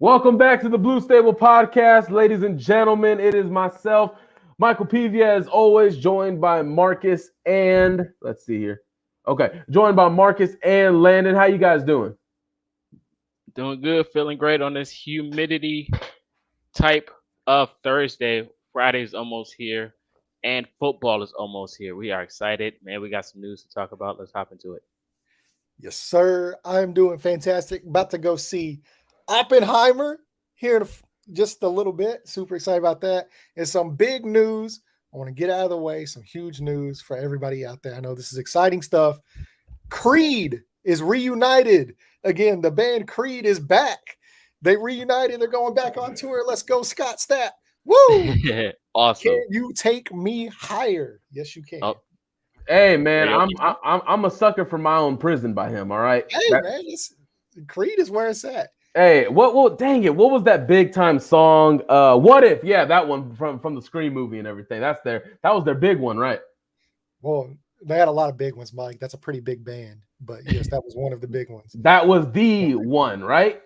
Welcome back to the Blue Stable Podcast, ladies and gentlemen. It is myself, Michael Pevia, as always, joined by Marcus and let's see here. Okay, joined by Marcus and Landon. How you guys doing? Doing good, feeling great on this humidity type of Thursday. Friday's almost here, and football is almost here. We are excited, man. We got some news to talk about. Let's hop into it. Yes, sir. I'm doing fantastic. About to go see Oppenheimer here in just a little bit. Super excited about that. And some big news. I want to get out of the way. Some huge news for everybody out there. I know this is exciting stuff. Creed is reunited again. The band Creed is back. They reunited. They're going back on tour. Let's go, Scott Stapp. Woo! Awesome. Can you take me higher? Yes, you can. Oh. Hey man, I'm a sucker for My Own Prison by him. All right. Hey man, Creed is where it's at. Hey, dang it, what was that big time song? What If? Yeah, that one from the Scream movie and everything. That was their big one, right? Well, they had a lot of big ones, Mike. That's a pretty big band. But yes, that was one of the big ones. That was the one, right?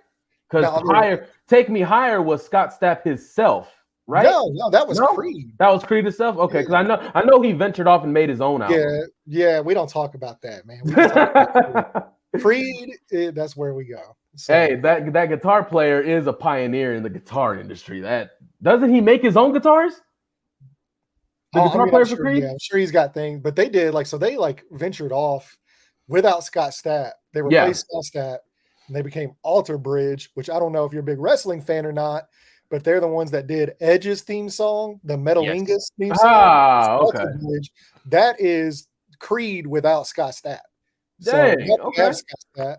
Because Take Me Higher was Scott Stapp himself, right? No, that was Creed. That was Creed itself? Okay, because I know he ventured off and made his own album. Yeah, we don't talk about that, man. We talk about Creed, that's where we go. So, hey, that guitar player is a pioneer in the guitar industry. That doesn't he make his own guitars? The guitar player for Creed? Yeah, I'm sure he's got things, but they ventured off without Scott Stapp. They replaced Scott Stapp and they became Alter Bridge, which I don't know if you're a big wrestling fan or not, but they're the ones that did Edge's theme song, the Metalingus theme song. Okay. Bridge. That is Creed without Scott Stapp. Dang, so okay. Have Scott Stapp.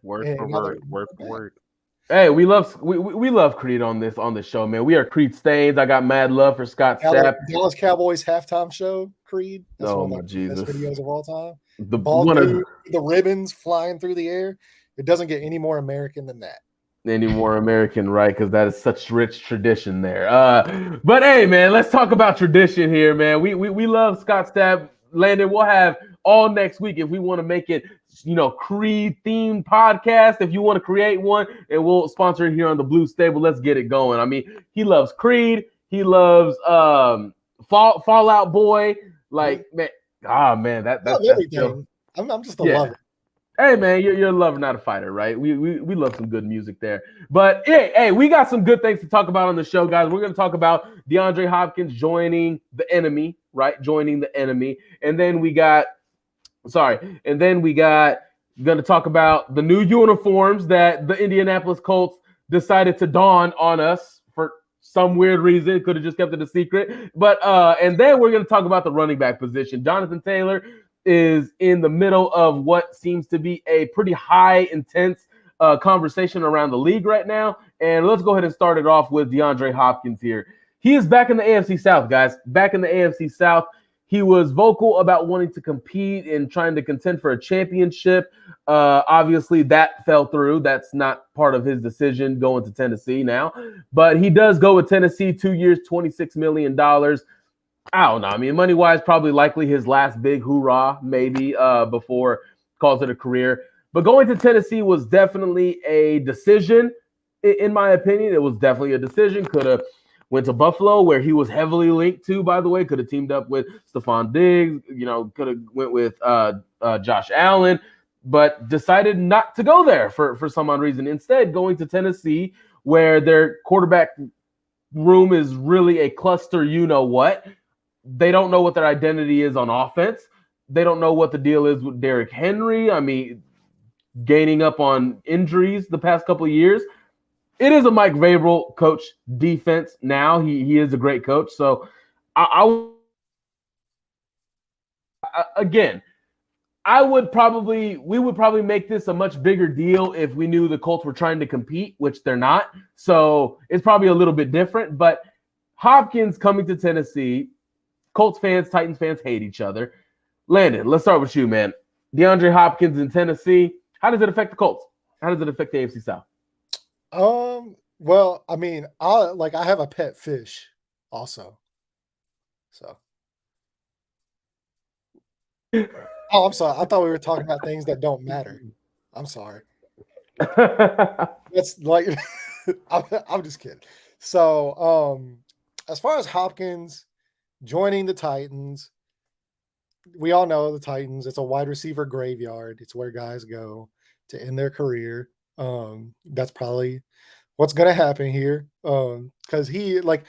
Word for word. Hey, we love Creed on this show, man. We are Creed stains. I got mad love for Scott Stapp. Dallas Cowboys halftime show, Creed. That's one of the best videos of all time. The ribbons flying through the air. It doesn't get any more American than that. Any more American, right? Because that is such rich tradition there. But hey, man, let's talk about tradition here, man. We love Scott Stapp. Landon, we'll have all next week if we want to make it, Creed themed podcast. If you want to create one, and we'll sponsor it here on the Blue Stable. Let's get it going. I mean, he loves Creed. He loves Fallout Boy. Like, man, that's everything. I'm just a lover. Hey man, you're a lover, not a fighter, right? We love some good music there. But hey, we got some good things to talk about on the show, guys. We're gonna talk about DeAndre Hopkins joining the enemy, right? Joining the enemy, and then we got gonna talk about the new uniforms that the Indianapolis Colts decided to don on us for some weird reason. Could have just kept it a secret. But and then we're gonna talk about the running back position. Jonathan Taylor is in the middle of what seems to be a pretty high, intense conversation around the league right now. And let's go ahead and start it off with DeAndre Hopkins here. He is back in the AFC South, guys. Back in the AFC South. He was vocal about wanting to compete and trying to contend for a championship. Obviously, that fell through. That's not part of his decision going to Tennessee now. But he does go with Tennessee, 2 years, $26 million. I don't know. I mean, money-wise, probably likely his last big hoorah, maybe, before calls it a career. But going to Tennessee was definitely a decision, in my opinion. It was definitely a decision. Could have went to Buffalo, where he was heavily linked to, by the way. Could have teamed up with Stephon Diggs. Could have went with Josh Allen, but decided not to go there for some odd reason. Instead, going to Tennessee, where their quarterback room is really a cluster you-know-what. They don't know what their identity is on offense. They don't know what the deal is with Derrick Henry. I mean, gaining up on injuries the past couple of years. It is a Mike Vrabel coach defense now. He is a great coach. So, we would probably make this a much bigger deal if we knew the Colts were trying to compete, which they're not. So it's probably a little bit different. But Hopkins coming to Tennessee, Colts fans, Titans fans hate each other. Landon, let's start with you, man. DeAndre Hopkins in Tennessee. How does it affect the Colts? How does it affect the AFC South? Well, I mean, I have a pet fish also. So. Oh, I'm sorry. I thought we were talking about things that don't matter. I'm sorry. That's like I'm just kidding. So, as far as Hopkins joining the Titans, we all know the Titans. It's a wide receiver graveyard. It's where guys go to end their career. That's probably what's going to happen here. Because he like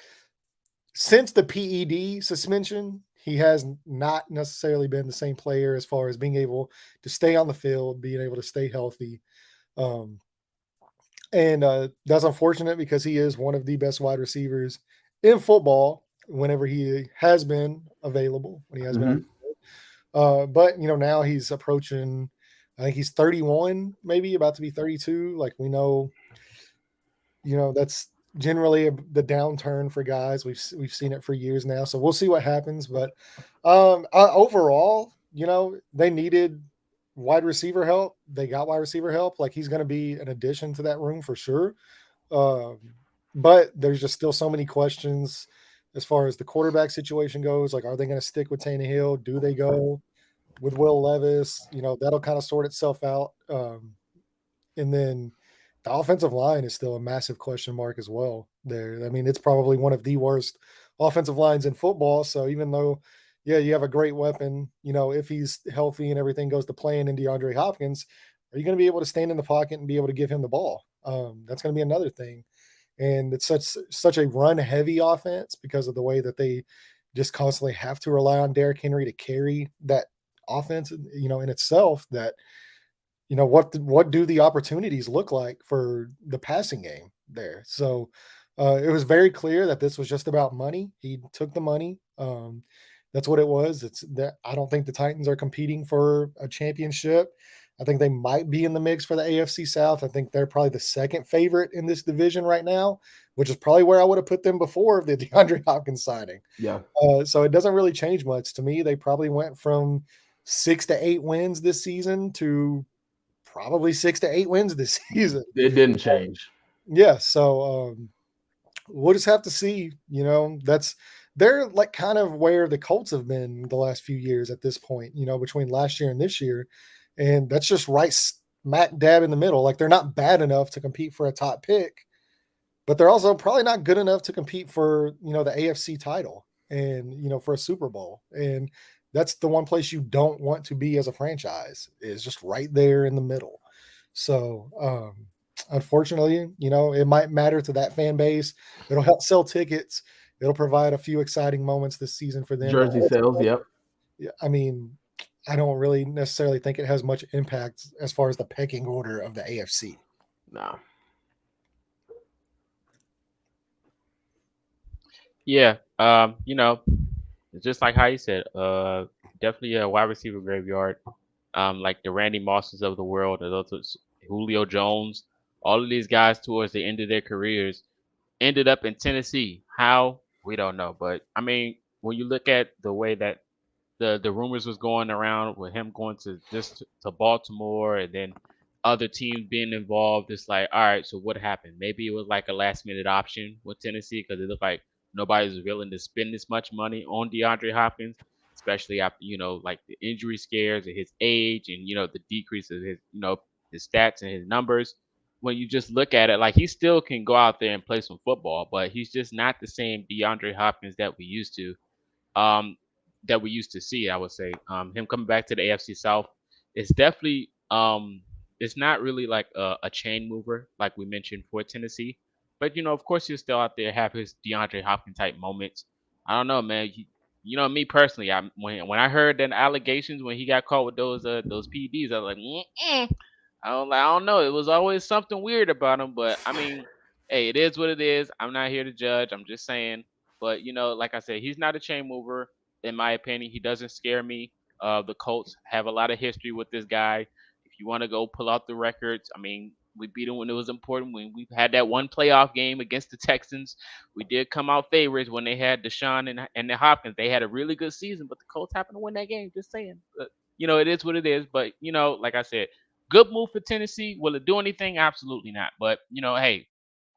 since the PED suspension, he has not necessarily been the same player as far as being able to stay on the field, being able to stay healthy. Um, and that's unfortunate because he is one of the best wide receivers in football whenever he has been available, when he has been on. Mhm. But now he's approaching, I think he's 31, maybe about to be 32. Like we know, that's generally the downturn for guys. We've seen it for years now, so we'll see what happens. But overall, they needed wide receiver help. They got wide receiver help. Like he's going to be an addition to that room for sure. Um, but there's just still so many questions as far as the quarterback situation goes. Like, are they going to stick with Tannehill? Do they go with Will Levis? That'll kind of sort itself out. And then the offensive line is still a massive question mark as well. There, I mean, it's probably one of the worst offensive lines in football. So even though, yeah, you have a great weapon, if he's healthy and everything goes to plan in DeAndre Hopkins, are you going to be able to stand in the pocket and be able to give him the ball? That's going to be another thing. And it's such a run heavy offense because of the way that they just constantly have to rely on Derrick Henry to carry that offense, in itself. That what do the opportunities look like for the passing game there? So it was very clear that this was just about money. He took the money. That's what it was. It's that I don't think the Titans are competing for a championship. I think they might be in the mix for the AFC South. I think they're probably the second favorite in this division right now, which is probably where I would have put them before the DeAndre Hopkins signing. Yeah. So it doesn't really change much to me. They probably went from 6 to 8 wins this season to probably 6 to 8 wins this season. It didn't change. Yeah. So we'll just have to see. They're like kind of where the Colts have been the last few years at this point, between last year and this year. And that's just right smack dab in the middle. Like they're not bad enough to compete for a top pick, but they're also probably not good enough to compete for, the AFC title and, for a Super Bowl. And that's the one place you don't want to be as a franchise, is just right there in the middle. So, unfortunately, it might matter to that fan base. It'll help sell tickets. It'll provide a few exciting moments this season for them. But Jersey sales, yep. yeah, I mean, I don't really necessarily think it has much impact as far as the pecking order of the AFC. No. Yeah. It's just like how you said, definitely a wide receiver graveyard. Like the Randy Mosses of the world, or those Julio Jones, all of these guys towards the end of their careers ended up in Tennessee. How? We don't know. But I mean, when you look at the way that the rumors was going around with him going to Baltimore, and then other teams being involved, it's like, all right, so what happened? Maybe it was like a last minute option with Tennessee because it looked like nobody was willing to spend this much money on DeAndre Hopkins, especially after like the injury scares at his age, and the decrease of his his stats and his numbers. When you just look at it, like he still can go out there and play some football, but he's just not the same DeAndre Hopkins that we used to. Um, that we used to see. I would say him coming back to the AFC South is definitely it's not really like a chain mover like we mentioned for Tennessee, but of course he'll still out there have his DeAndre Hopkins type moments. I don't know, man. Me personally, when I heard the allegations when he got caught with those PEDs, I was like, I don't know. It was always something weird about him, but I mean, hey, it is what it is. I'm not here to judge. I'm just saying. But like I said, he's not a chain mover in my opinion. He doesn't scare me. The Colts have a lot of history with this guy. If you want to go pull out the records, I mean, we beat him when it was important. When we had that one playoff game against the Texans, we did come out favorites when they had Deshaun and the Hopkins. They had a really good season, but the Colts happened to win that game. Just saying. But, it is what it is. But like I said, good move for Tennessee. Will it do anything? Absolutely not. But hey,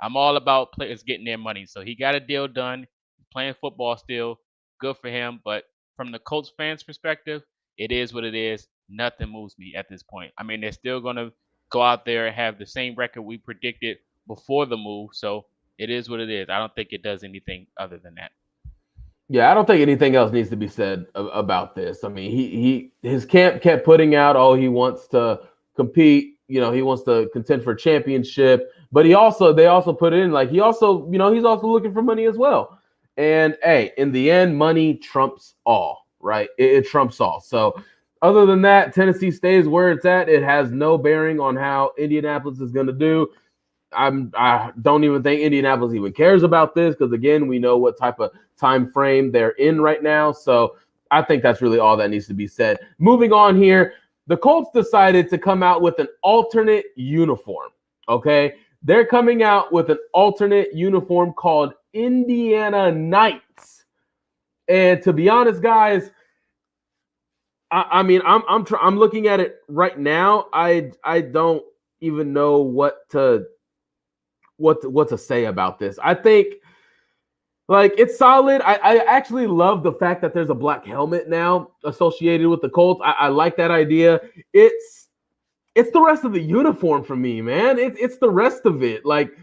I'm all about players getting their money. So he got a deal done. He's playing football still. Good for him. But from the Colts fans' perspective, it is what it is. Nothing moves me at this point. I mean, they're still gonna go out there and have the same record we predicted before the move. So it is what it is. I don't think it does anything other than that. Yeah, I don't think anything else needs to be said about this. I mean, his camp kept putting out, oh, he wants to compete. You know, he wants to contend for a championship. But they also put in like he also, he's also looking for money as well. And hey, in the end, money trumps all, right? It trumps all. So other than that, Tennessee stays where it's at. It has no bearing on how Indianapolis is going to do. I don't even think Indianapolis even cares about this because again, we know what type of time frame they're in right now. So I think that's really all that needs to be said. Moving on here, the Colts decided to come out with an alternate uniform. Okay, they're coming out with an alternate uniform called Indiana Knights. And to be honest, guys, I mean, I'm looking at it right now. I don't even know what to say about this. I think like it's solid. I actually love the fact that there's a black helmet now associated with the Colts. I like that idea. It's the rest of the uniform for me, man. It's the rest of it. Like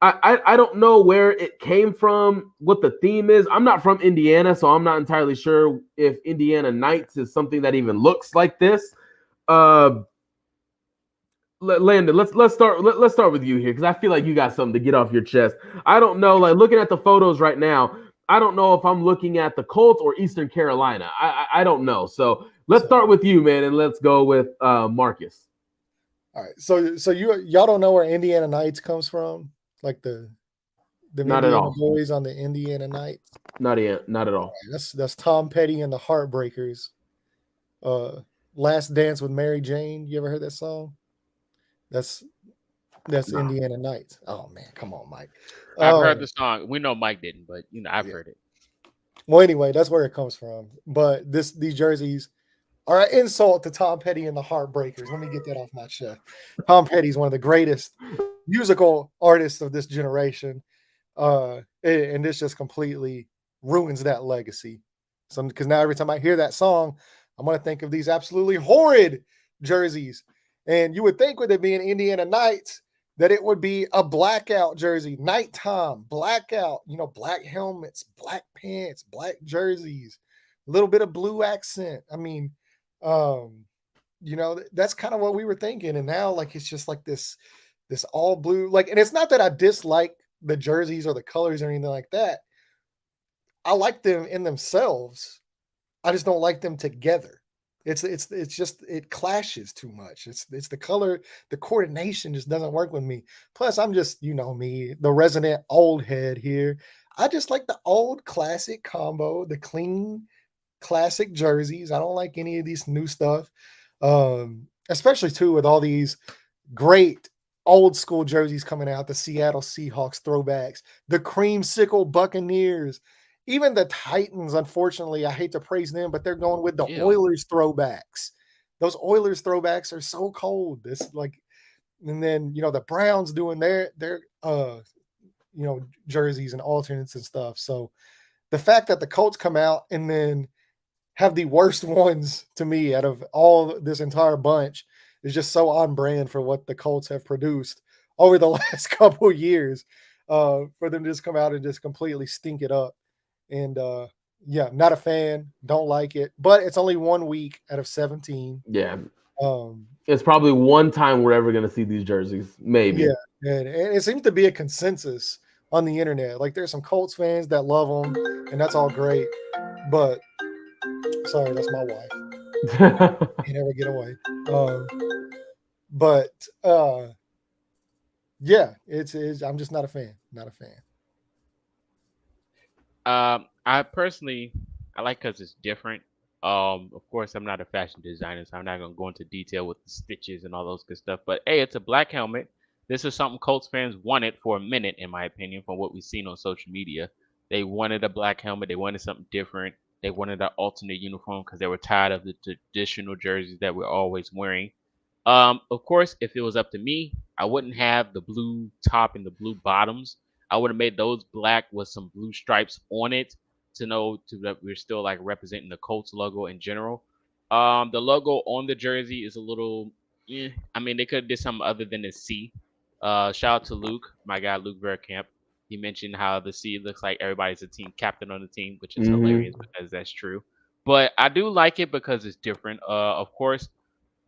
I don't know where it came from, what the theme is. I'm not from Indiana, so I'm not entirely sure if Indiana Knights is something that even looks like this. Uh Landon, let's start with you here because I feel like you got something to get off your chest. I don't know, like looking at the photos right now, I don't know if I'm looking at the Colts or Eastern Carolina. I don't know. So let's start with you, man, and let's go with Marcus. All right. So y'all don't know where Indiana Knights comes from? Like the Not at Indiana all. boys on the Indiana Knights? Not at all. That's Tom Petty and the Heartbreakers. Last Dance with Mary Jane. You ever heard that song? That's No. Indiana Knights. Oh man, come on, Mike. I've heard the song. We know Mike didn't, but I've heard it. Well, anyway, that's where it comes from. But these jerseys are an insult to Tom Petty and the Heartbreakers. Let me get that off my chest. Tom Petty's one of the greatest musical artists of this generation. And this just completely ruins that legacy. So because now every time I hear that song, I'm gonna think of these absolutely horrid jerseys. And you would think with it being Indiana Knights that it would be a blackout jersey, nighttime, blackout, black helmets, black pants, black jerseys, a little bit of blue accent. I mean, that's kind of what we were thinking. And now like it's just like this all blue, like, and it's not that I dislike the jerseys or the colors or anything like that. I like them in themselves. I just don't like them together. It's just it clashes too much. It's the color, the coordination just doesn't work with me. Plus, I'm just me, the resident old head here. I just like the old classic combo, the clean classic jerseys. I don't like any of these new stuff, especially too with all these great old school jerseys coming out. The Seattle Seahawks throwbacks, the creamsicle Buccaneers. Even the Titans, unfortunately, I hate to praise them, but they're going with the Oilers throwbacks. Those Oilers throwbacks are so cold. It's like, and then the Browns doing their jerseys and alternates and stuff. So the fact that the Colts come out and then have the worst ones to me out of all this entire bunch is just so on brand for what the Colts have produced over the last couple of years. For them to just come out and just completely stink it up. And not a fan, don't like it, but it's only 1 week out of 17. Yeah. It's probably one time we're ever going to see these jerseys, maybe. Yeah, and it seems to be a consensus on the internet. Like there's some Colts fans that love them, and that's all great. But sorry, that's my wife. You never get away. It's I'm just not a fan. Not a fan. I personally, I like because it's different. Of course, I'm not a fashion designer, so I'm not gonna go into detail with the stitches and all those good stuff. But hey, it's a black helmet. This is something Colts fans wanted for a minute, in my opinion, from what we've seen on social media. They wanted a black helmet. They wanted something different. They wanted an alternate uniform because they were tired of the traditional jerseys that we're always wearing. Of course, if it was up to me, I wouldn't have the blue top and the blue bottoms. I would have made those black with some blue stripes on it to know that we're still like representing the Colts logo in general. The logo on the jersey is a little, I mean, they could have did something other than the C. Shout out to Luke, my guy Luke Verkamp. He mentioned how the C looks like everybody's a team captain on the team, which is hilarious because that's true. But I do like it because it's different. Of course,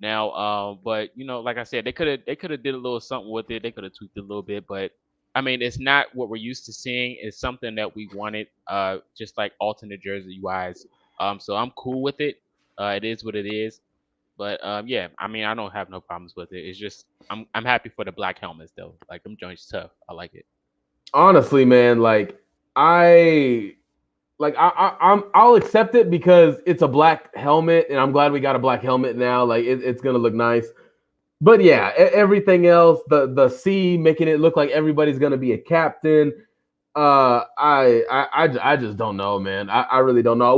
now, but like I said, they could have did a little something with it. They could have tweaked it a little bit, but I mean, it's not what we're used to seeing. It's something that we wanted, just like alternate jersey wise. So I'm cool with it. It is what it is. But yeah, I mean, I don't have no problems with it. It's just I'm happy for the black helmets though. Like them joints tough. I like it. Honestly, man, I'll accept it because it's a black helmet, and I'm glad we got a black helmet now. Like it's gonna look nice. But yeah, everything else, the C making it look like everybody's gonna be a captain. I just don't know, man. I really don't know.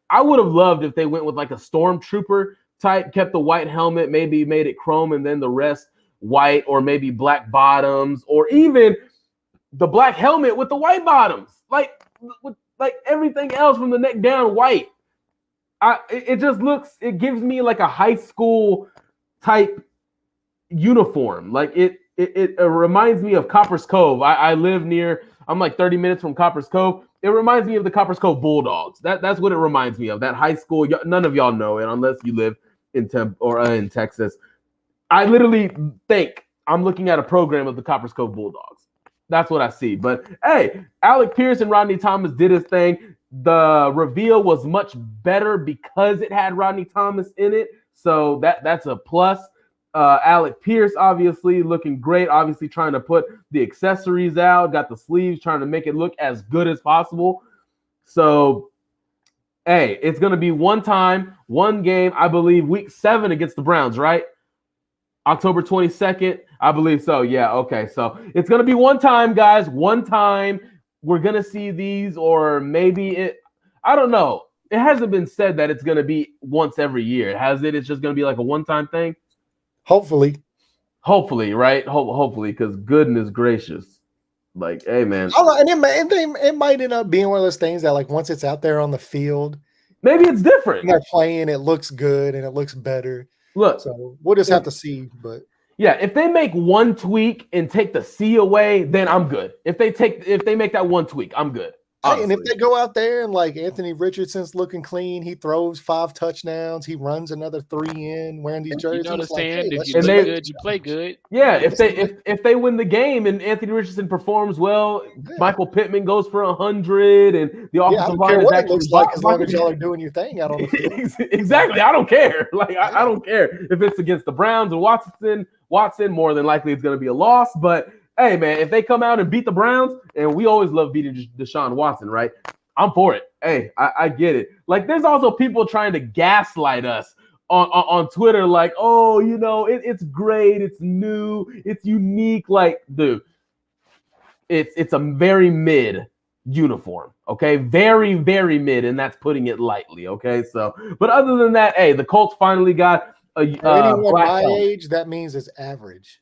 I would have loved if they went with like a stormtrooper type, kept the white helmet, maybe made it chrome, and then the rest white, or maybe black bottoms, or even the black helmet with the white bottoms, like everything else from the neck down white. It just looks. It gives me like a high school type uniform. Like it reminds me of Copper's Cove. I live near. I'm like 30 minutes from Copper's Cove. It reminds me of the Copper's Cove Bulldogs. That's what it reminds me of. That high school. None of y'all know it unless you live in in Texas. I literally think I'm looking at a program of the Copper's Cove Bulldogs. That's what I see. But hey, Alec Pierce and Rodney Thomas did his thing. The reveal was much better because it had Rodney Thomas in it. So that's a plus. Alec Pierce obviously looking great. Obviously trying to put the accessories out. Got the sleeves, trying to make it look as good as possible. So, hey, it's going to be one time, one game, I believe, week 7 against the Browns, right? October 22nd, I believe so. Yeah, okay. So it's going to be one time, guys. One time. We're going to see these, or maybe I don't know. It hasn't been said that it's going to be once every year, has it? It's just going to be like a one-time thing? Hopefully, right? Hopefully, because goodness gracious. Like, hey, man. And it might end up being one of those things that, like, once it's out there on the field, maybe it's different. They're playing, it looks good and it looks better. Look, so we'll just have to see. But yeah, if they make one tweak and take the C away, then I'm good. If they make that one tweak, I'm good. Hey, and if they go out there and like Anthony Richardson's looking clean, he throws 5 touchdowns, he runs another 3 in wearing these jerseys. You know what I'm saying? Hey, if you look good, you play good. Yeah, if they win the game and Anthony Richardson performs well, Michael Pittman goes for 100, and the offensive line is actually looks like as long as y'all are doing your thing out on the field. Exactly, I don't care. Like I don't care if it's against the Browns and Watson. More than likely, it's going to be a loss, but. Hey, man, if they come out and beat the Browns, and we always love beating Deshaun Watson, right? I'm for it. Hey, I get it. Like, there's also people trying to gaslight us on Twitter, like, oh, it's great, it's new, it's unique. Like, dude, it's a very mid uniform, okay? Very, very mid, and that's putting it lightly, okay? So, but other than that, hey, the Colts finally got anyone my age, that means it's average.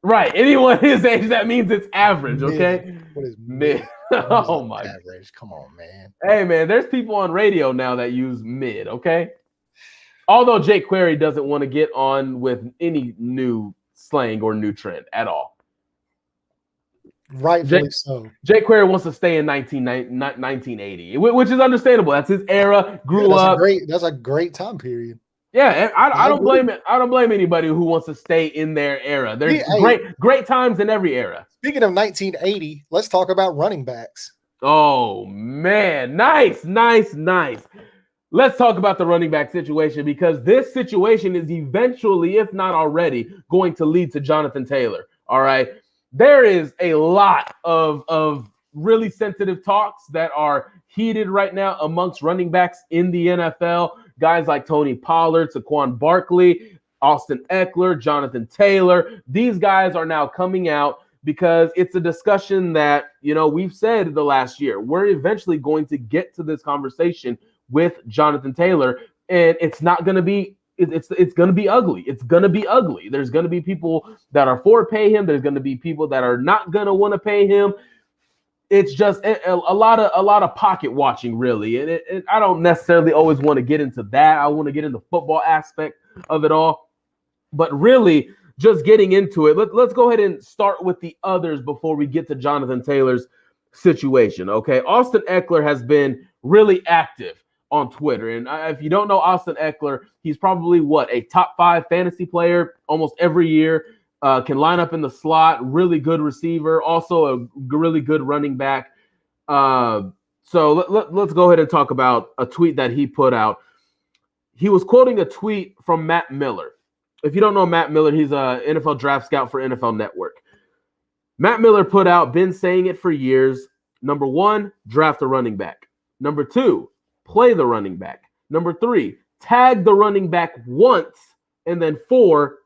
Right. Anyone his age, that means it's average, okay? What is mid? Oh, my. Average. Come on, man. Hey, man, there's people on radio now that use mid, okay? Although Jake Query doesn't want to get on with any new slang or new trend at all. Rightfully so. Jake Query wants to stay in 1980, which is understandable. That's his era, grew up. That's a great time period. Yeah, I don't blame it. I don't blame anybody who wants to stay in their era. There's great times in every era. Speaking of 1980, let's talk about running backs. Oh man, nice. Let's talk about the running back situation, because this situation is eventually, if not already, going to lead to Jonathan Taylor. All right, there is a lot of really sensitive talks that are heated right now amongst running backs in the NFL. Guys like Tony Pollard, Saquon Barkley, Austin Eckler, Jonathan Taylor. These guys are now coming out because it's a discussion that, we've said the last year. We're eventually going to get to this conversation with Jonathan Taylor, and it's not going to be it's going to be ugly. It's going to be ugly. There's going to be people that are for pay him. There's going to be people that are not going to want to pay him. It's just a lot of pocket watching, really, and I don't necessarily always want to get into that. I want to get into the football aspect of it all, but really, just getting into it, let's go ahead and start with the others before we get to Jonathan Taylor's situation. Okay, Austin Eckler has been really active on Twitter, and if you don't know Austin Eckler, he's probably a top 5 fantasy player almost every year. Can line up in the slot, really good receiver, also a really good running back. So let's go ahead and talk about a tweet that he put out. He was quoting a tweet from Matt Miller. If you don't know Matt Miller, he's an NFL draft scout for NFL Network. Matt Miller put out, been saying it for years. Number 1, draft a running back. Number 2, play the running back. Number 3, tag the running back once. And then 4,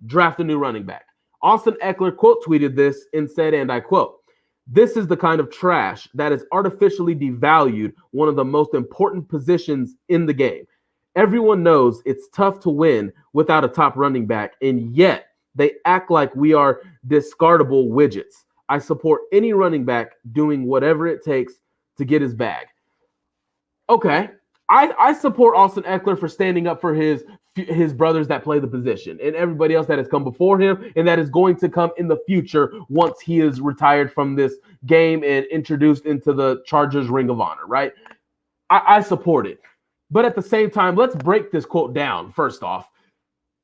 draft a new running back. Austin Eckler quote tweeted this and said, and I quote, "This is the kind of trash that has artificially devalued one of the most important positions in the game. Everyone knows it's tough to win without a top running back, and yet they act like we are discardable widgets. I support any running back doing whatever it takes to get his bag." Okay, I support Austin Eckler for standing up for his brothers that play the position and everybody else that has come before him and that is going to come in the future once he is retired from this game and introduced into the Chargers Ring of Honor, right? I support it. But at the same time, let's break this quote down. First off,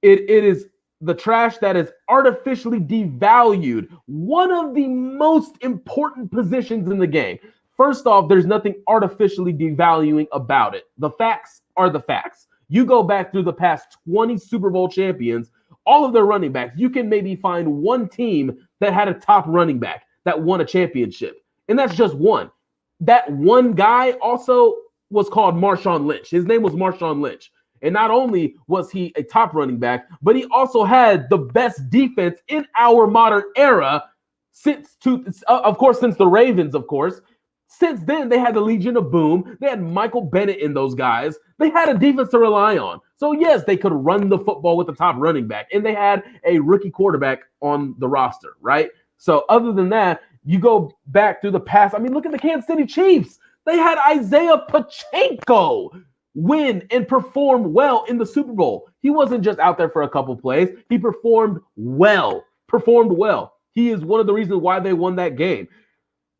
it is the trash that has artificially devalued one of the most important positions in the game. First off, there's nothing artificially devaluing about it. The facts are the facts. You go back through the past 20 Super Bowl champions, all of their running backs, you can maybe find one team that had a top running back that won a championship. And that's just one. That one guy also was called Marshawn Lynch. His name was Marshawn Lynch. And not only was he a top running back, but he also had the best defense in our modern era since the Ravens, of course. Since then, they had the Legion of Boom. They had Michael Bennett in those guys. They had a defense to rely on. So, yes, they could run the football with the top running back. And they had a rookie quarterback on the roster, right? So, other than that, you go back through the past. I mean, look at the Kansas City Chiefs. They had Isaiah Pacheco win and perform well in the Super Bowl. He wasn't just out there for a couple plays. He performed well. He is one of the reasons why they won that game.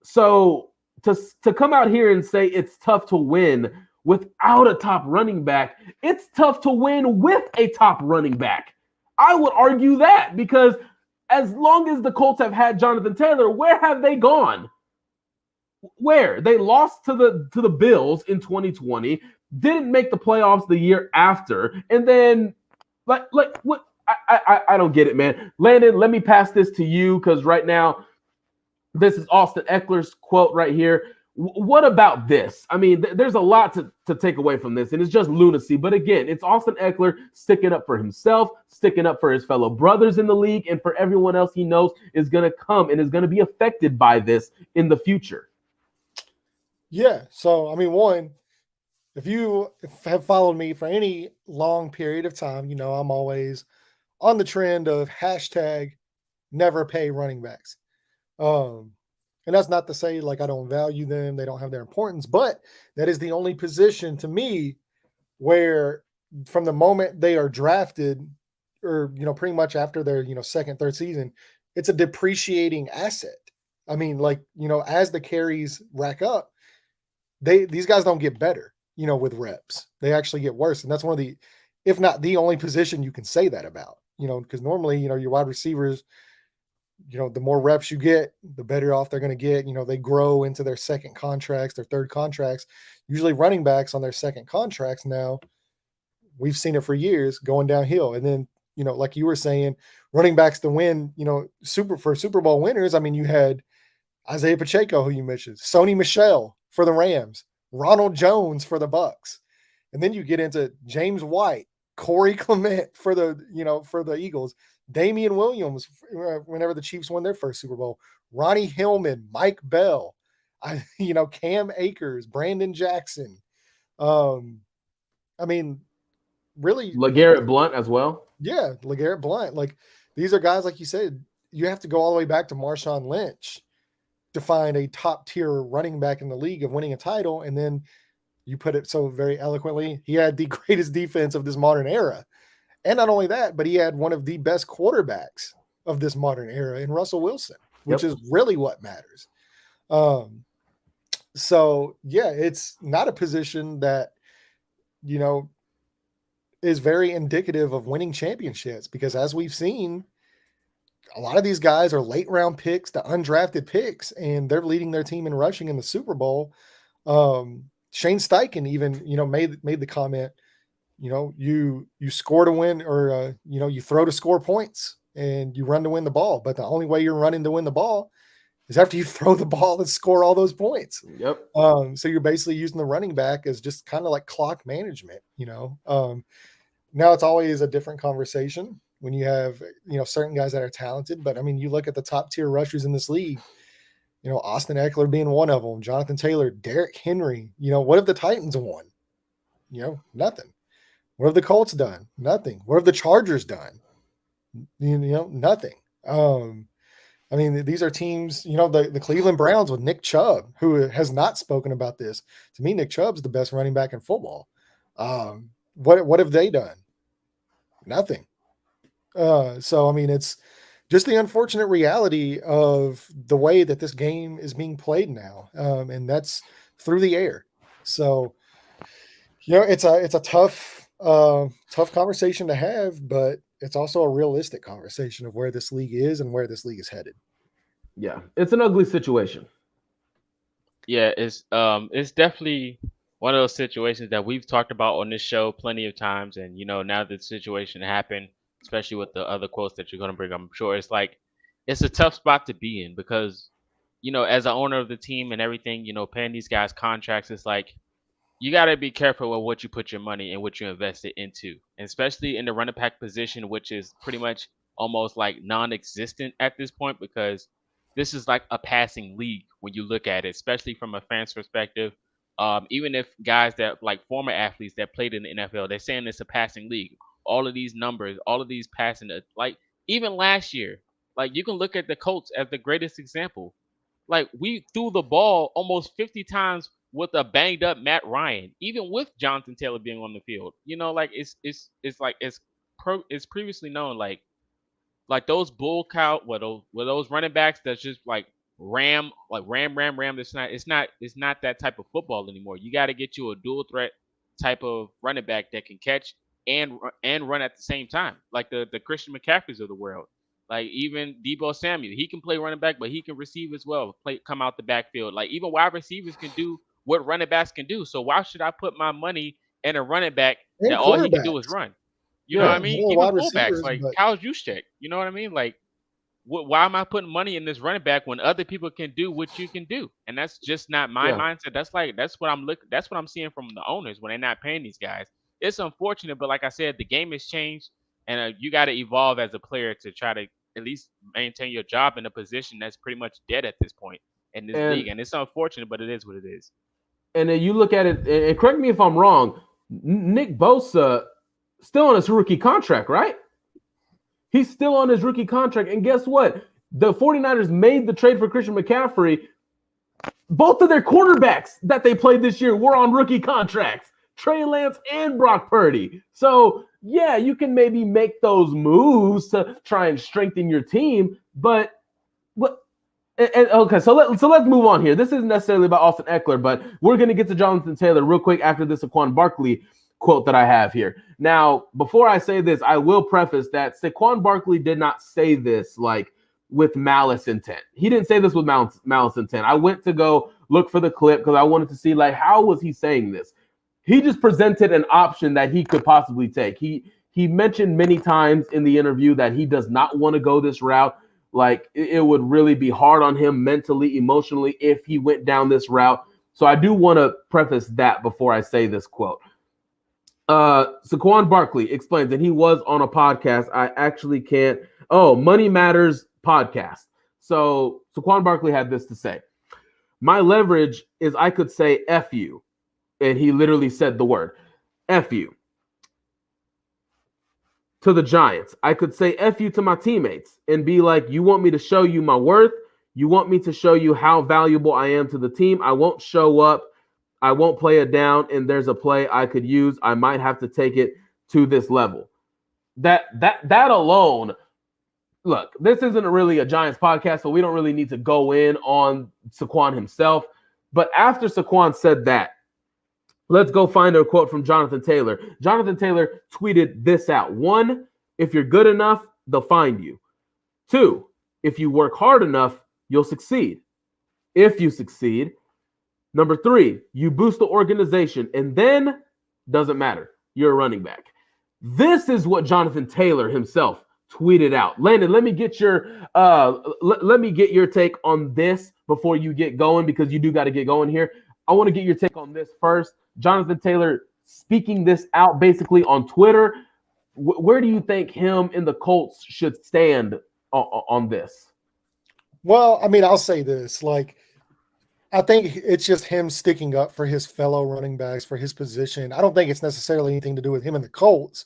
So to come out here and say it's tough to win without a top running back, it's tough to win with a top running back. I would argue that because as long as the Colts have had Jonathan Taylor, where have they gone? Where? They lost to the Bills in 2020, didn't make the playoffs the year after, and then like what? I don't get it, man. Landon, let me pass this to you because right now this is Austin Eckler's quote right here. What about this? I mean, there's a lot to take away from this, and it's just lunacy. But again, it's Austin Eckler sticking up for himself, sticking up for his fellow brothers in the league, and for everyone else he knows is going to come and is going to be affected by this in the future. Yeah. So, I mean, one, if you have followed me for any long period of time, you know I'm always on the trend of hashtag never pay running backs. And that's not to say like I don't value them, they don't have their importance, but that is the only position to me where from the moment they are drafted or, you know, pretty much after their, you know, second, third season, it's a depreciating asset. I mean, like, you know, as the carries rack up, these guys don't get better, you know, with reps. They actually get worse. And that's one of the, if not the only position you can say that about, you know, because normally, you know, your wide receivers, you know, the more reps you get, the better off they're going to get. You know, they grow into their second contracts, their third contracts. Usually running backs on their second contracts now, we've seen it for years going downhill. And then, you know, like you were saying, running backs to win, you know, Super Bowl winners. I mean, you had Isaiah Pacheco, who you mentioned, Sony Michel for the Rams, Ronald Jones for the Bucks. And then you get into James White, Corey Clement for the, you know, for the Eagles, Damian Williams whenever the Chiefs won their first Super Bowl, Ronnie Hillman, Mike Bell, you know, Cam Akers, Brandon Jackson. I mean, really, LeGarrette Blount as well. Yeah, LeGarrette Blount. Like, these are guys, like you said, you have to go all the way back to Marshawn Lynch to find a top tier running back in the league of winning a title. And then you put it so very eloquently, he had the greatest defense of this modern era. And not only that, but he had one of the best quarterbacks of this modern era in Russell Wilson, which is really what matters. So yeah, it's not a position that, you know, is very indicative of winning championships, because as we've seen, a lot of these guys are late round picks, the undrafted picks, and they're leading their team in rushing in the Super Bowl. Shane Steichen even, you know, made the comment, you know, you score to win, or you know, you throw to score points and you run to win the ball. But the only way you're running to win the ball is after you throw the ball and score all those points. Yep. So you're basically using the running back as just kind of like clock management, you know. Now it's always a different conversation when you have, you know, certain guys that are talented. But I mean, you look at the top tier rushers in this league, you know, Austin Eckler being one of them, Jonathan Taylor, Derrick Henry. You know, what have the Titans won? You know, nothing. What have the Colts done? Nothing. What have the Chargers done? You know, nothing. I mean, these are teams, you know, the Cleveland Browns with Nick Chubb, who has not spoken about this. To me, Nick Chubb's the best running back in football. What have they done? Nothing. So, I mean, it's just the unfortunate reality of the way that this game is being played now. And that's through the air. So, you know, it's a tough conversation to have, but it's also a realistic conversation of where this league is and where this league is headed. Yeah, it's an ugly situation. Yeah, it's definitely one of those situations that we've talked about on this show plenty of times. And, you know, now that the situation happened, especially with the other quotes that you're going to bring, I'm sure it's like, it's a tough spot to be in because, you know, as an owner of the team and everything, you know, paying these guys contracts, it's like, you got to be careful with what you put your money and what you invest it into, and especially in the running back position, which is pretty much almost like non-existent at this point, because this is like a passing league when you look at it, especially from a fan's perspective. Even if guys that like former athletes that played in the NFL, they're saying it's a passing league. All of these numbers, all of these passing, like even last year, like you can look at the Colts as the greatest example. Like we threw the ball almost 50 times with a banged up Matt Ryan, even with Jonathan Taylor being on the field. You know, like it's like it's previously known, like those bull cow, what those running backs that's just like ram. It's not that type of football anymore. You got to get you a dual threat type of running back that can catch and run at the same time, like the Christian McCaffreys of the world. Like even Debo Samuel, he can play running back, but he can receive as well. Come out the backfield. Like even wide receivers can do what running backs can do. So why should I put my money in a running back that all he can do is run? You know what I mean? Even fullbacks like Kyle Juszczyk. You know what I mean? Like, why am I putting money in this running back when other people can do what you can do? And that's just not my mindset. That's what I'm seeing from the owners when they're not paying these guys. It's unfortunate, but like I said, the game has changed, and you got to evolve as a player to try to at least maintain your job in a position that's pretty much dead at this point in this league. And it's unfortunate, but it is what it is. And then you look at it, and correct me if I'm wrong, Nick Bosa still on his rookie contract, right? He's still on his rookie contract. And guess what? The 49ers made the trade for Christian McCaffrey. Both of their quarterbacks that they played this year were on rookie contracts, Trey Lance and Brock Purdy. So, yeah, you can maybe make those moves to try and strengthen your team. But okay, so let's move on here. This isn't necessarily about Austin Eckler, but we're going to get to Jonathan Taylor real quick after this Saquon Barkley quote that I have here. Now, before I say this, I will preface that Saquon Barkley did not say this like with malice intent. He didn't say this with malice intent. I went to go look for the clip because I wanted to see like how was he saying this. He just presented an option that he could possibly take. He mentioned many times in the interview that he does not want to go this route. Like it would really be hard on him mentally, emotionally if he went down this route. So I do want to preface that before I say this quote. Saquon Barkley explains that he was on a podcast. I actually can't. Oh, Money Matters podcast. So Saquon Barkley had this to say. My leverage is I could say F you. And he literally said the word F you to the Giants. I could say F you to my teammates and be like, you want me to show you my worth? You want me to show you how valuable I am to the team? I won't show up. I won't play it down, and there's a play I could use. I might have to take it to this level. That alone. Look, this isn't really a Giants podcast, so we don't really need to go in on Saquon himself. But after Saquon said that, let's go find a quote from Jonathan Taylor. Jonathan Taylor tweeted this out. 1, if you're good enough, they'll find you. 2, if you work hard enough, you'll succeed. If you succeed. Number 3, you boost the organization, and then doesn't matter. You're a running back. This is what Jonathan Taylor himself tweeted out. Landon, let me get your take on this before you get going, because you do got to get going here. I want to get your take on this first. Jonathan Taylor speaking this out basically on Twitter. Where do you think him and the Colts should stand on this? Well, I mean, I'll say this. Like, I think it's just him sticking up for his fellow running backs, for his position. I don't think it's necessarily anything to do with him and the Colts.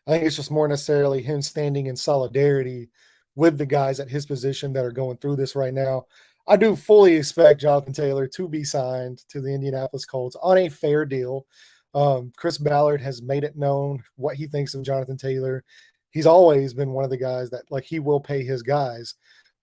I think it's just more necessarily him standing in solidarity with the guys at his position that are going through this right now. I do fully expect Jonathan Taylor to be signed to the Indianapolis Colts on a fair deal. Chris Ballard has made it known what he thinks of Jonathan Taylor. He's always been one of the guys that, like, he will pay his guys.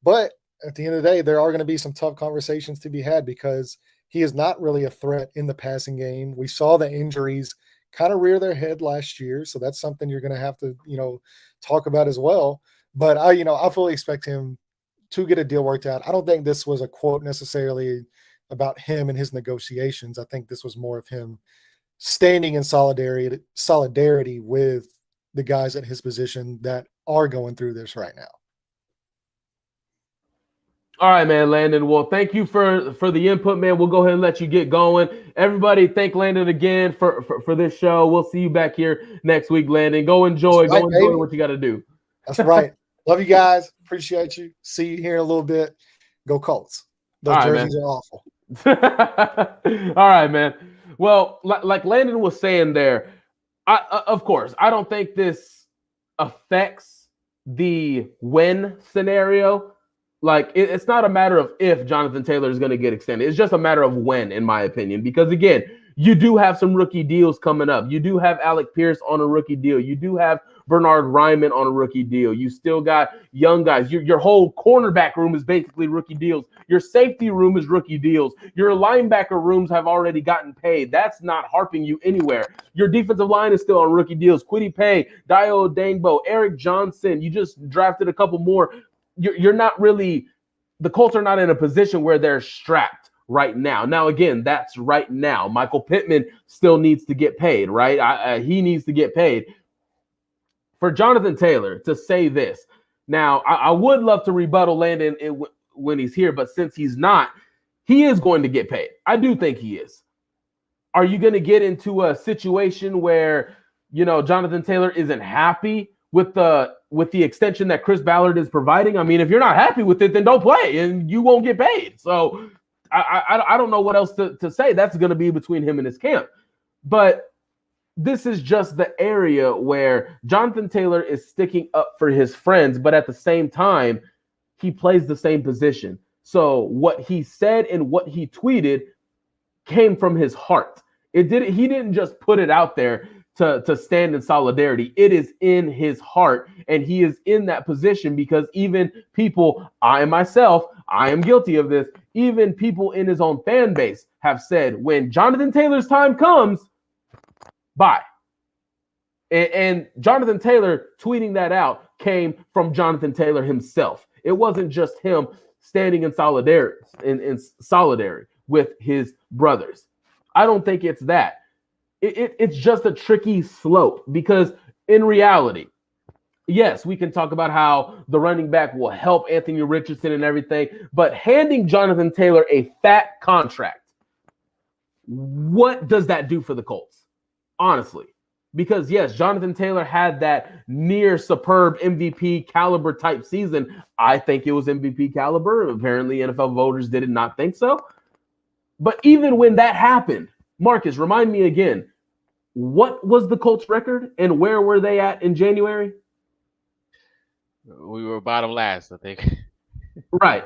But at the end of the day, there are going to be some tough conversations to be had because he is not really a threat in the passing game. We saw the injuries kind of rear their head last year, so that's something you're going to have to, talk about as well. But I fully expect him to get a deal worked out. I don't think this was a quote necessarily about him and his negotiations. I think this was more of him standing in solidarity with the guys at his position that are going through this right now. All right, man, Landon. Well, thank you for the input, man. We'll go ahead and let you get going. Everybody, thank Landon again for this show. We'll see you back here next week, Landon. Go enjoy what you got to do. That's right. Love you guys. Appreciate you. See you here in a little bit. Go Colts. Those jerseys are awful. All right, man. Well, like Landon was saying there, of course, I don't think this affects the when scenario. Like, it's not a matter of if Jonathan Taylor is going to get extended. It's just a matter of when, in my opinion, because, again, you do have some rookie deals coming up. You do have Alec Pierce on a rookie deal. You do have Bernard Ryman on a rookie deal. You still got young guys. Your whole cornerback room is basically rookie deals. Your safety room is rookie deals. Your linebacker rooms have already gotten paid. That's not harping you anywhere. Your defensive line is still on rookie deals. Kwity Paye, Dio Dangbo, Eric Johnson. You just drafted a couple more. You're not really – the Colts are not in a position where they're strapped right now. Now, again, that's right now. Michael Pittman still needs to get paid, right? He needs to get paid. For Jonathan Taylor to say this, now, I would love to rebuttal Landon when he's here, but since he's not, he is going to get paid. I do think he is. Are you going to get into a situation where, Jonathan Taylor isn't happy with the extension that Chris Ballard is providing? I mean, if you're not happy with it, then don't play and you won't get paid. So I don't know what else to say. That's going to be between him and his camp. But this is just the area where Jonathan Taylor is sticking up for his friends, but at the same time, he plays the same position. So what he said and what he tweeted came from his heart. He didn't just put it out there to stand in solidarity. It is in his heart, and he is in that position because even people, I myself, I am guilty of this, even people in his own fan base have said, when Jonathan Taylor's time comes, bye. And Jonathan Taylor tweeting that out came from Jonathan Taylor himself. It wasn't just him standing in solidarity with his brothers. I don't think it's that. It's just a tricky slope because in reality, yes, we can talk about how the running back will help Anthony Richardson and everything, but handing Jonathan Taylor a fat contract, what does that do for the Colts? Honestly, because yes, Jonathan Taylor had that near superb MVP caliber type season. I think it was MVP caliber. Apparently, NFL voters did not think so. But even when that happened, Marcus, remind me again, what was the Colts record and where were they at in January? We were bottom last, I think. Right.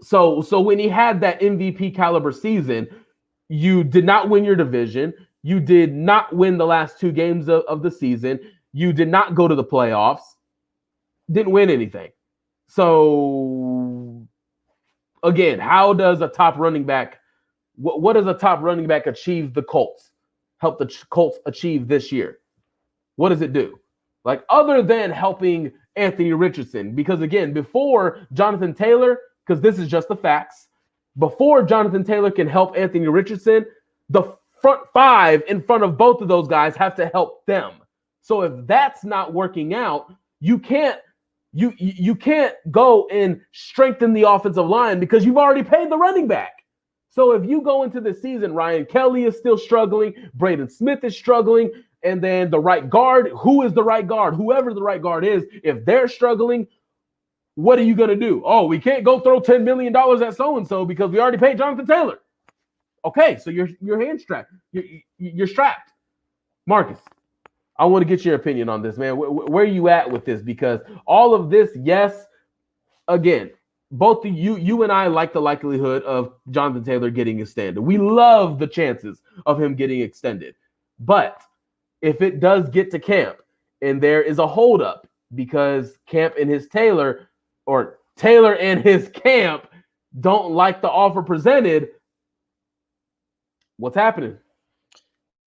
So when he had that MVP caliber season, you did not win your division. You did not win the last two games of the season. You did not go to the playoffs. Didn't win anything. So again, how does a top running back? What does a top running back achieve the Colts? Help the Colts achieve this year? What does it do? Like, other than helping Anthony Richardson, because again, before Jonathan Taylor, because this is just the facts, before Jonathan Taylor can help Anthony Richardson, the front five in front of both of those guys have to help them. So if that's not working out, you can't go and strengthen the offensive line because you've already paid the running back. So if you go into the season, Ryan Kelly is still struggling, Braden Smith is struggling, and then the right guard, who is the right guard? Whoever the right guard is, if they're struggling, what are you going to do? Oh, we can't go throw $10 million at so-and-so because we already paid Jonathan Taylor. Okay, so you're hand strapped. You're strapped. Marcus, I want to get your opinion on this, man. Where are you at with this? Because all of this, yes, again, both you and I like the likelihood of Jonathan Taylor getting extended. We love the chances of him getting extended. But if it does get to camp and there is a holdup because Camp and his Taylor, or Taylor and his camp, don't like the offer presented, what's happening?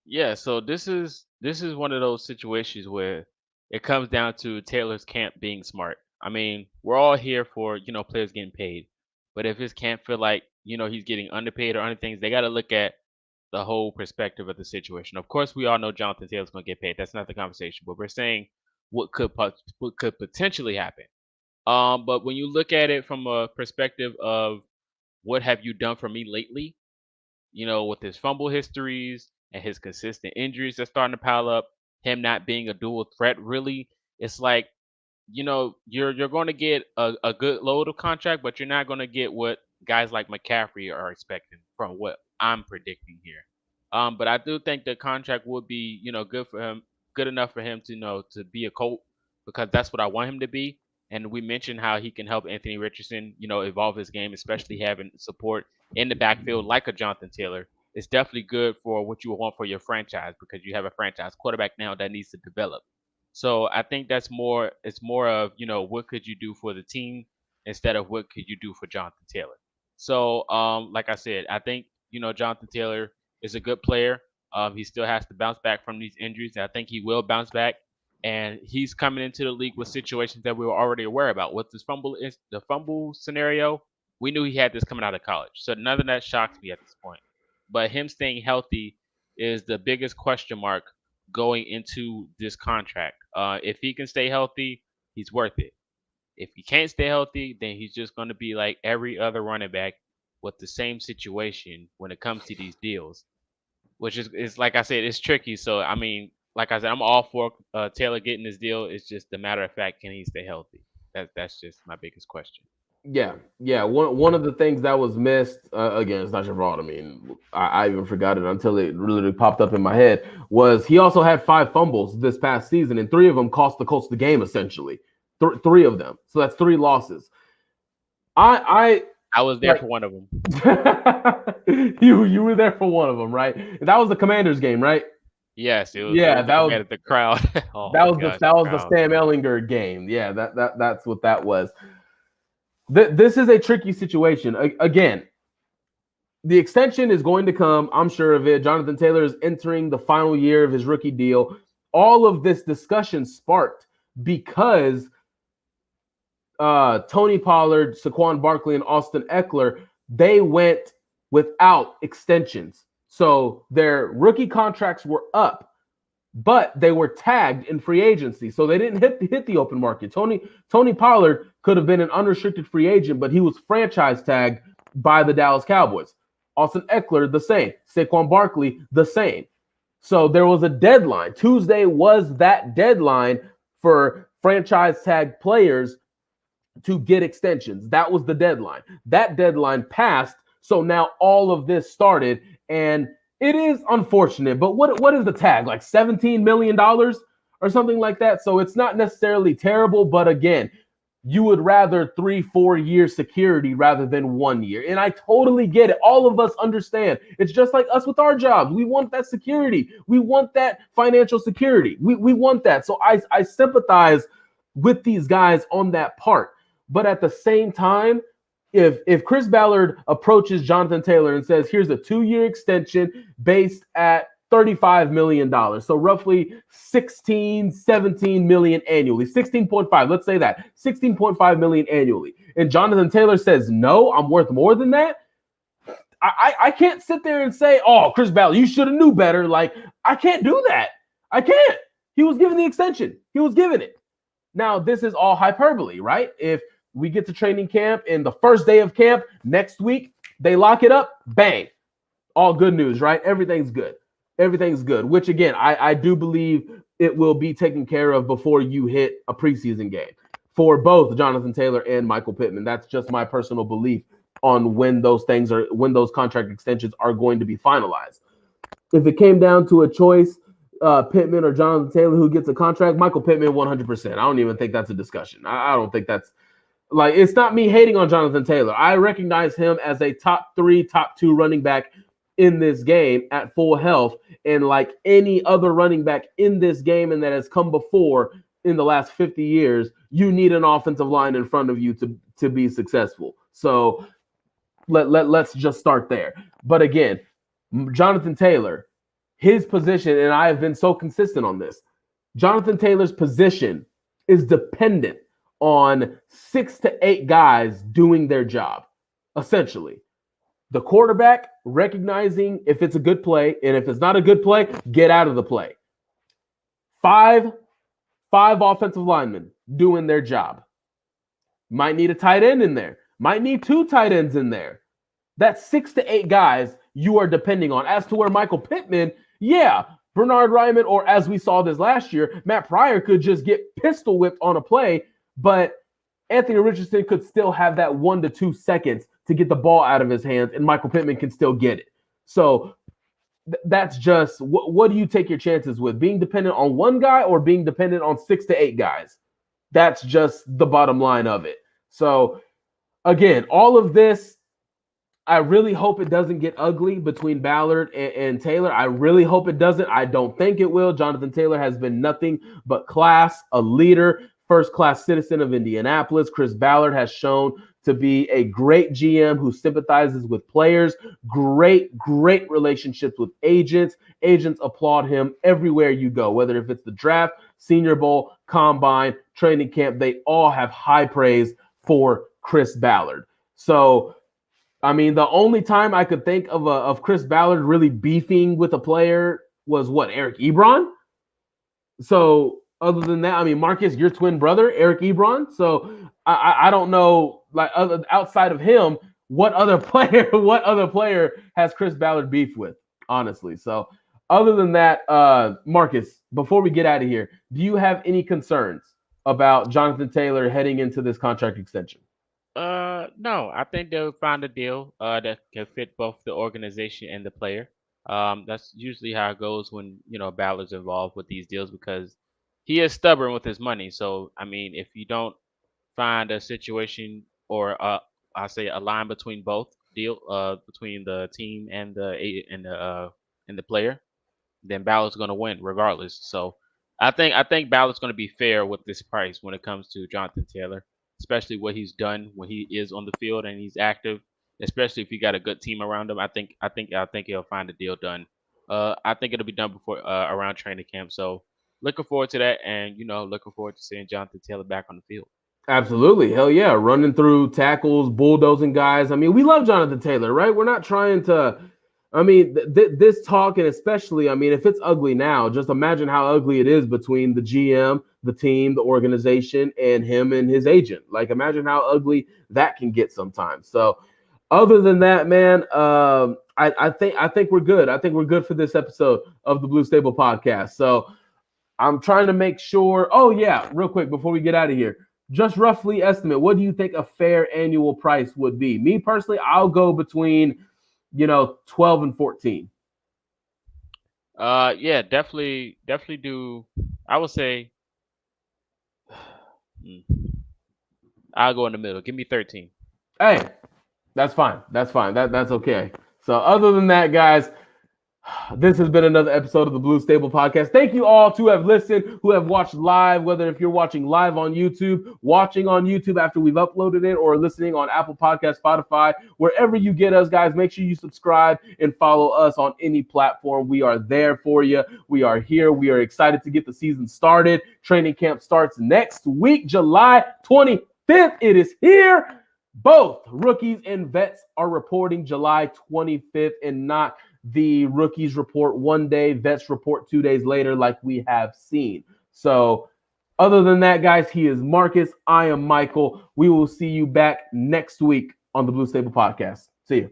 Yeah, so this is one of those situations where it comes down to Taylor's camp being smart. I mean, we're all here for, players getting paid. But if his camp feel like, he's getting underpaid or other things, they got to look at the whole perspective of the situation. Of course, we all know Jonathan Taylor's going to get paid. That's not the conversation. But we're saying what could potentially happen. But when you look at it from a perspective of what have you done for me lately, with his fumble histories and his consistent injuries that's starting to pile up, him not being a dual threat really, it's like, you're going to get a good load of contract, but you're not going to get what guys like McCaffrey are expecting from what I'm predicting here. But I do think the contract would be, good for him, good enough for him to to be a Colt, because that's what I want him to be. And we mentioned how he can help Anthony Richardson, evolve his game, especially having support in the backfield like a Jonathan Taylor. It's definitely good for what you want for your franchise, because you have a franchise quarterback now that needs to develop. So I think that's more. It's more of, what could you do for the team instead of what could you do for Jonathan Taylor. So like I said, I think Jonathan Taylor is a good player. He still has to bounce back from these injuries. And I think he will bounce back. And he's coming into the league with situations that we were already aware about. With this the fumble scenario, we knew he had this coming out of college. So none of that shocks me at this point. But him staying healthy is the biggest question mark going into this contract. If he can stay healthy, he's worth it. If he can't stay healthy, then he's just going to be like every other running back with the same situation when it comes to these deals, which is like I said, it's tricky. So I mean, like I said, I'm all for Taylor getting this deal. It's just a matter of fact, can he stay healthy? That's just my biggest question. Yeah. One of the things that was missed, again, it's not your fault. I mean, I even forgot it until it literally popped up in my head, was he also had 5 fumbles this past season, and 3 of them cost the Colts the game, essentially. 3 of them. So that's 3 losses. I was there for one of them. You were there for one of them, right? That was the Commanders game, right? Yes, it was. Yeah, that was the crowd. Oh, that was the Sam Ellinger game. Yeah, that's what that was. This is a tricky situation. Again, the extension is going to come. I'm sure of it. Jonathan Taylor is entering the final year of his rookie deal. All of this discussion sparked because Tony Pollard, Saquon Barkley, and Austin Eckler, they went without extensions. So their rookie contracts were up, but they were tagged in free agency. So they didn't hit the open market. Tony Pollard could have been an unrestricted free agent, but he was franchise tagged by the Dallas Cowboys. Austin Eckler, the same. Saquon Barkley, the same. So there was a deadline. Tuesday was that deadline for franchise tagged players to get extensions. That was the deadline. That deadline passed. So now all of this started, and it is unfortunate. But what is the tag? Like $17 million or something like that. So it's not necessarily terrible. But again, you would rather 3-4 year security rather than 1 year. And I totally get it. All of us understand. It's just like us with our jobs. We want that security. We want that financial security. We want that. So I sympathize with these guys on that part. But at the same time, if Chris Ballard approaches Jonathan Taylor and says, here's a 2-year extension based at $35 million. So roughly 16, 17 million annually, 16.5. Let's say that 16.5 million annually. And Jonathan Taylor says, no, I'm worth more than that. I can't sit there and say, oh, Chris Ballard, you should have knew better. Like, I can't do that. I can't. He was given the extension. He was given it. Now, this is all hyperbole, right? If we get to training camp and the first day of camp next week, they lock it up, bang. All good news, right? Everything's good. Everything's good, which again, I do believe it will be taken care of before you hit a preseason game for both Jonathan Taylor and Michael Pittman. That's just my personal belief on when those contract extensions are going to be finalized. If it came down to a choice, Pittman or Jonathan Taylor, who gets a contract, Michael Pittman 100%. I don't even think that's a discussion. I don't think that's like, it's not me hating on Jonathan Taylor. I recognize him as a top 3, top 2 running back in this game at full health. And like any other running back in this game and that has come before in the last 50 years, you need an offensive line in front of you to be successful. So let's just start there. But again, Jonathan Taylor, his position, and I have been so consistent on this, Jonathan Taylor's position is dependent on 6 to 8 guys doing their job, essentially. The quarterback recognizing if it's a good play, and if it's not a good play, get out of the play. Five offensive linemen doing their job. Might need a tight end in there. Might need 2 tight ends in there. That's 6 to 8 guys you are depending on. As to where Michael Pittman, yeah, Bernard Ryman, or as we saw this last year, Matt Pryor could just get pistol whipped on a play, but Anthony Richardson could still have that 1 to 2 seconds to get the ball out of his hands, and Michael Pittman can still get it. So that's just, what do you take your chances with? Being dependent on one guy or being dependent on 6 to 8 guys? That's just the bottom line of it. So again, all of this, I really hope it doesn't get ugly between Ballard and Taylor. I really hope it doesn't. I don't think it will. Jonathan Taylor has been nothing but class, a leader, first-class citizen of Indianapolis. Chris Ballard has shown to be a great GM who sympathizes with players, great relationships with agents. Agents applaud him everywhere you go, whether if it's the draft, Senior Bowl, Combine, training camp, they all have high praise for Chris Ballard. So, I mean, the only time I could think of Chris Ballard really beefing with a player was Eric Ebron. So other than that, I mean, Marcus, your twin brother, Eric Ebron. So I don't know, like outside of him, what other player has Chris Ballard beef with, honestly. So other than that, Marcus, before we get out of here, do you have any concerns about Jonathan Taylor heading into this contract extension? No, I think they'll find a deal that can fit both the organization and the player. That's usually how it goes when Ballard's involved with these deals because he is stubborn with his money. So I mean, if you don't find a situation or I say a line between both between the team and the player, then Ballard's going to win regardless. So I think Ballard's going to be fair with this price when it comes to Jonathan Taylor, especially what he's done when he is on the field and he's active. Especially if you got a good team around him, I think he'll find a deal done. I think it'll be done before around training camp. So looking forward to that, and looking forward to seeing Jonathan Taylor back on the field. Absolutely. Hell yeah. Running through tackles, bulldozing guys. I mean, we love Jonathan Taylor, right? We're not trying to, I mean, this talk, and especially, I mean, if it's ugly now, just imagine how ugly it is between the GM, the team, the organization, and him and his agent. Like, imagine how ugly that can get sometimes. So other than that, man, I think we're good. I think we're good for this episode of the Blue Stable podcast. So I'm trying to make sure. Oh, yeah, real quick before we get out of here. Just roughly estimate, what do you think a fair annual price would be? Me personally, I'll go between, 12 and 14. Yeah, definitely do. I would say I'll go in the middle. Give me 13. Hey, that's fine. That's fine. That's okay. So other than that, guys, this has been another episode of the Blue Stable Podcast. Thank you all who have listened, who have watched live, whether if you're watching live on YouTube, watching on YouTube after we've uploaded it, or listening on Apple Podcasts, Spotify, wherever you get us, guys, make sure you subscribe and follow us on any platform. We are there for you. We are here. We are excited to get the season started. Training camp starts next week, July 25th. It is here. Both rookies and vets are reporting July 25th and not the rookies report one day, vets report 2 days later, like we have seen. So other than that, guys, he is Marcus. I am Michael. We will see you back next week on the Blue Stable Podcast. See you.